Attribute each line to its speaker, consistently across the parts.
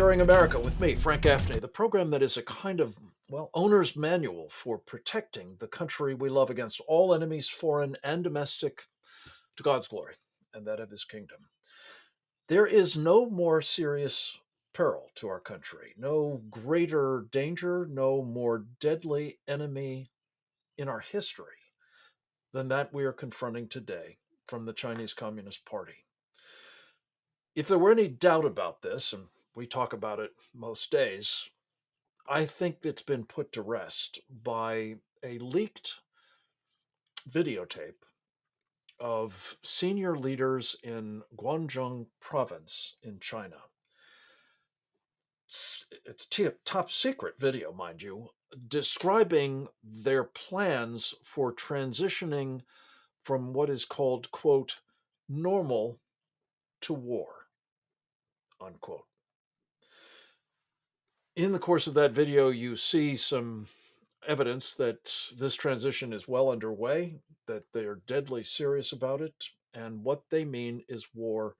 Speaker 1: Securing America with me, Frank Gaffney, the program that is a kind of, well, owner's manual for protecting the country we love against all enemies, foreign and domestic, to God's glory and that of his kingdom. There is no more serious peril to our country, no greater danger, no more deadly enemy in our history than that we are confronting today from the Chinese Communist Party. If there were any doubt about this, and we talk about it most days, I think it's been put to rest by a leaked videotape of senior leaders in Guangdong province in China. It's top secret video, mind you, describing their plans for transitioning from what is called, quote, normal to war, unquote. In the course of that video, you see some evidence that this transition is well underway, that they're deadly serious about it, and what they mean is war,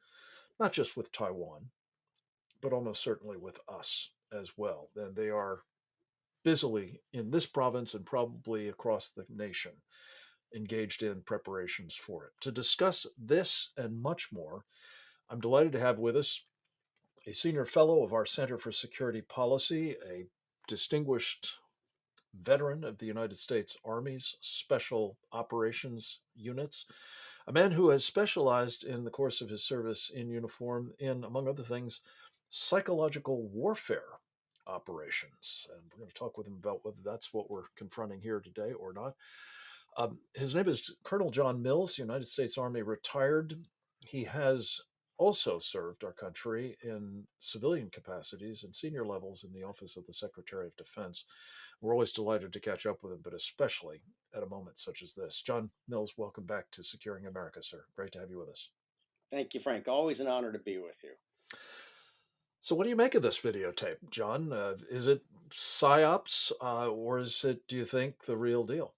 Speaker 1: not just with Taiwan, but almost certainly with us as well. And they are busily in this province and probably across the nation engaged in preparations for it. To discuss this and much more, I'm delighted to have with us a senior fellow of our Center for Security Policy, a distinguished veteran of the United States Army's Special Operations Units, a man who has specialized in the course of his service in uniform in, among other things, psychological warfare operations. And we're going to talk with him about whether that's what we're confronting here today or not. His name is Colonel John Mills, United States Army retired. He has also served our country in civilian capacities and senior levels in the Office of the Secretary of Defense. We're always delighted to catch up with him, but especially at a moment such as this. John Mills, welcome back to Securing America, sir. Great to have you with us.
Speaker 2: Thank you, Frank. Always an honor to be with you.
Speaker 1: So, what do you make of this videotape, John? Is it psyops, or is it, do you think, the real deal?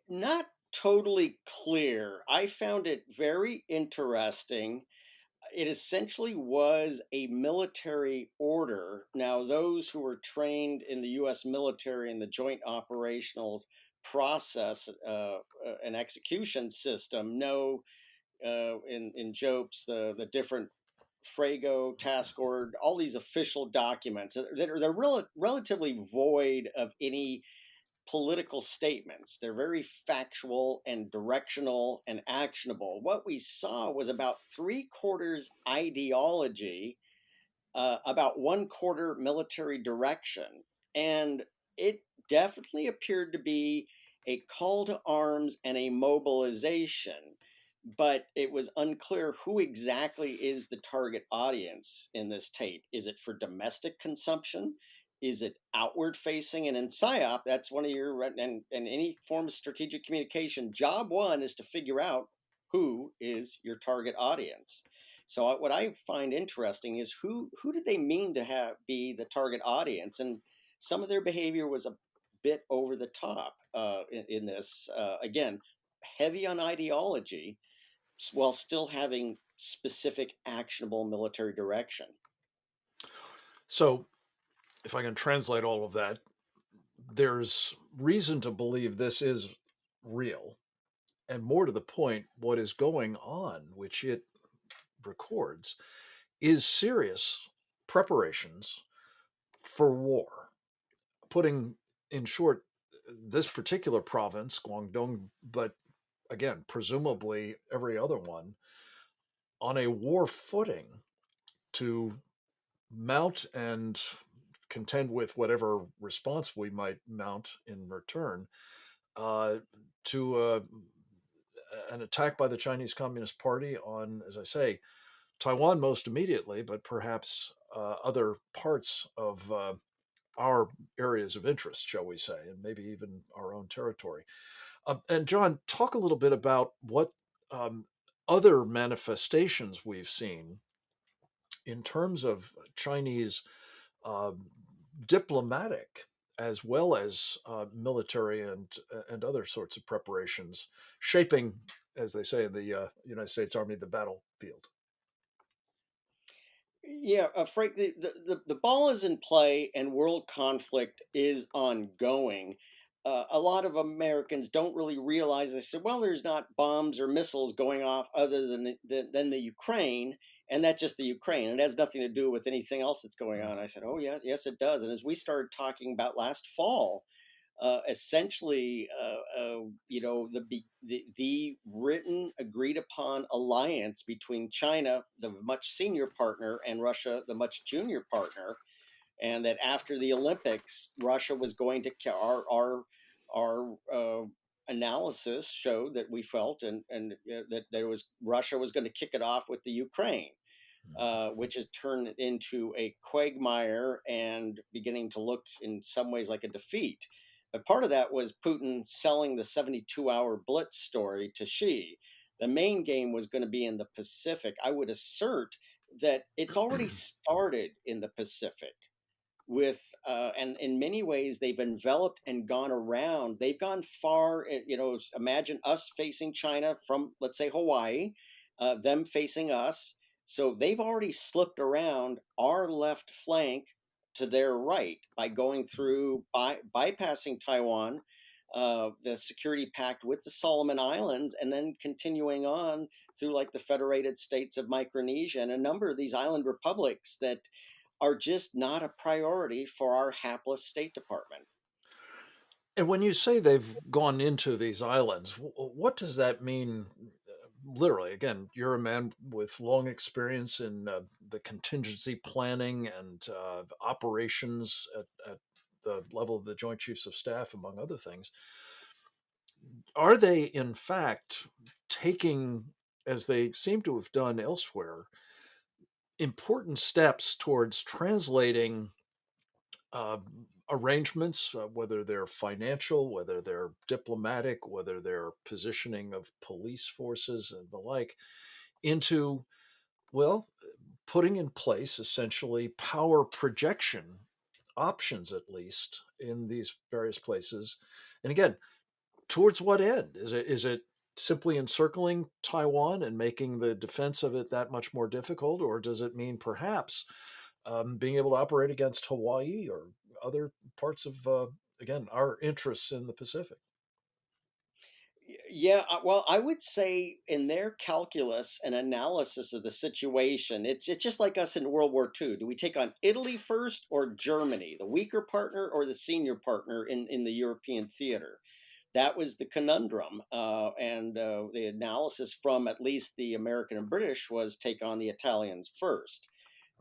Speaker 2: Not totally clear. I found it very interesting. It essentially was a military order. Now, those who were trained in the U.S. military and the joint operational process and execution system know in JOPES the different Frago, task order, all these official documents they're relatively void of any political statements. They're very factual and directional and actionable. What we saw was about three quarters ideology, about one quarter military direction. And it definitely appeared to be a call to arms and a mobilization, but it was unclear who exactly is the target audience in this tape. Is it for domestic consumption? Is it outward facing? And in PSYOP, that's one of your, and any form of strategic communication, job one is to figure out who is your target audience. So what I find interesting is who did they mean to have be the target audience, and some of their behavior was a bit over the top in this. Again, heavy on ideology while still having specific actionable military direction.
Speaker 1: So, if I can translate all of that, there's reason to believe this is real. And more to the point, what is going on, which it records, is serious preparations for war. Putting, in short, this particular province, Guangdong, but again, presumably every other one, on a war footing to mount and contend with whatever response we might mount in return uh, to an attack by the Chinese Communist Party on, as I say, Taiwan most immediately, but perhaps other parts of our areas of interest, shall we say, and maybe even our own territory. And John, talk a little bit about what um, other manifestations we've seen in terms of Chinese um, diplomatic as well as military and other sorts of preparations, shaping, as they say in the United States Army, the battlefield.
Speaker 2: Yeah, Frank, the ball is in play and world conflict is ongoing. A lot of Americans don't really realize. They said, well, there's not bombs or missiles going off other than than the Ukraine, and that's just the Ukraine. It has nothing to do with anything else that's going
Speaker 1: Mm.
Speaker 2: on. I said, oh, yes, yes, it does. And as we started talking about last fall, essentially, the written, agreed upon alliance between China, the much senior partner, and Russia, the much junior partner, and that after the Olympics, Russia was going to our analysis showed that we felt that there was Russia was going to kick it off with the Ukraine,
Speaker 1: Mm.
Speaker 2: which has turned into a quagmire and beginning to look in some ways like a defeat. But part of that was Putin selling the 72-hour blitz story to Xi. The main game was going to be in the Pacific. I would assert that it's already started in the Pacific with and in many ways they've enveloped and gone around. They've gone far. Imagine us facing China from, let's say, Hawaii, them facing us. So they've already slipped around our left flank to their right by going through, bypassing Taiwan, the security pact with the Solomon Islands, and then continuing on through like the Federated States of Micronesia and a number of these island republics that are just not a priority for our hapless State Department.
Speaker 1: And when you say they've gone into these islands, what does that mean? Literally, again, you're a man with long experience in the contingency planning and operations at the level of the Joint Chiefs of Staff, among other things. Are they, in fact, taking, as they seem to have done elsewhere, important steps towards translating uh, arrangements, whether they're financial, whether they're diplomatic, whether they're positioning of police forces and the like, into, well, putting in place essentially power projection options, at least in these various places. And again, towards what end? Is it simply encircling Taiwan and making the defense of it that much more difficult, or does it mean perhaps being able to operate against Hawaii or other parts of, again, our interests in the Pacific?
Speaker 2: Yeah, well, I would say in their calculus and analysis of the situation, it's just like us in World War II. Do we take on Italy first or Germany, the weaker partner or the senior partner in the European theater? That was the conundrum, and the analysis from at least the American and British was take on the Italians first,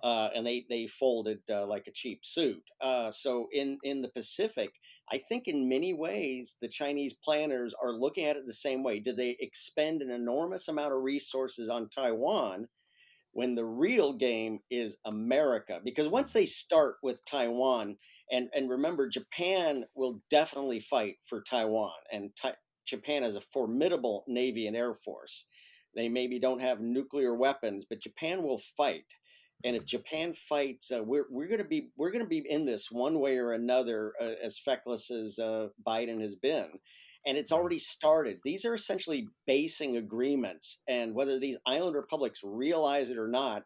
Speaker 2: and they folded like a cheap suit. So in the Pacific, I think in many ways the Chinese planners are looking at it the same way. Did they expend an enormous amount of resources on Taiwan when the real game is America? Because once they start with Taiwan, and remember, Japan will definitely fight for Taiwan, and Japan has a formidable navy and air force. They maybe don't have nuclear weapons, but Japan will fight. And if Japan fights, we're going to be in this one way or another, as feckless as Biden has been, and it's
Speaker 1: Yeah.
Speaker 2: already started. These are essentially basing agreements, and whether these island republics realize it or not,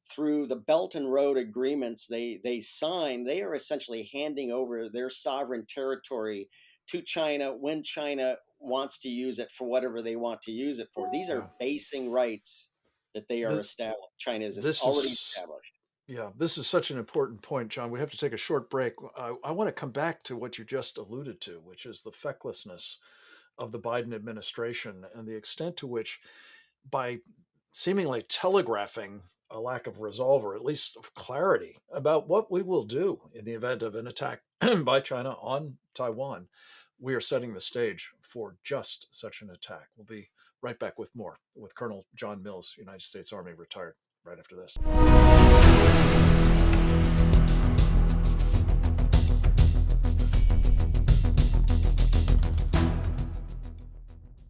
Speaker 2: through the Belt and Road agreements they sign, they are essentially handing over their sovereign territory to China when China wants to use it for whatever they want to use it for. These
Speaker 1: Yeah.
Speaker 2: are basing rights that they are
Speaker 1: Th-
Speaker 2: established. China is
Speaker 1: this
Speaker 2: already
Speaker 1: is
Speaker 2: established.
Speaker 1: Yeah, this is such an important point, John. We have to take a short break. I want to come back to what you just alluded to, which is the fecklessness of the Biden administration and the extent to which, by seemingly telegraphing a lack of resolve or at least of clarity about what we will do in the event of an attack by China on Taiwan, we are setting the stage for just such an attack. We'll be right back with more with Colonel John Mills, United States Army, retired, right after this.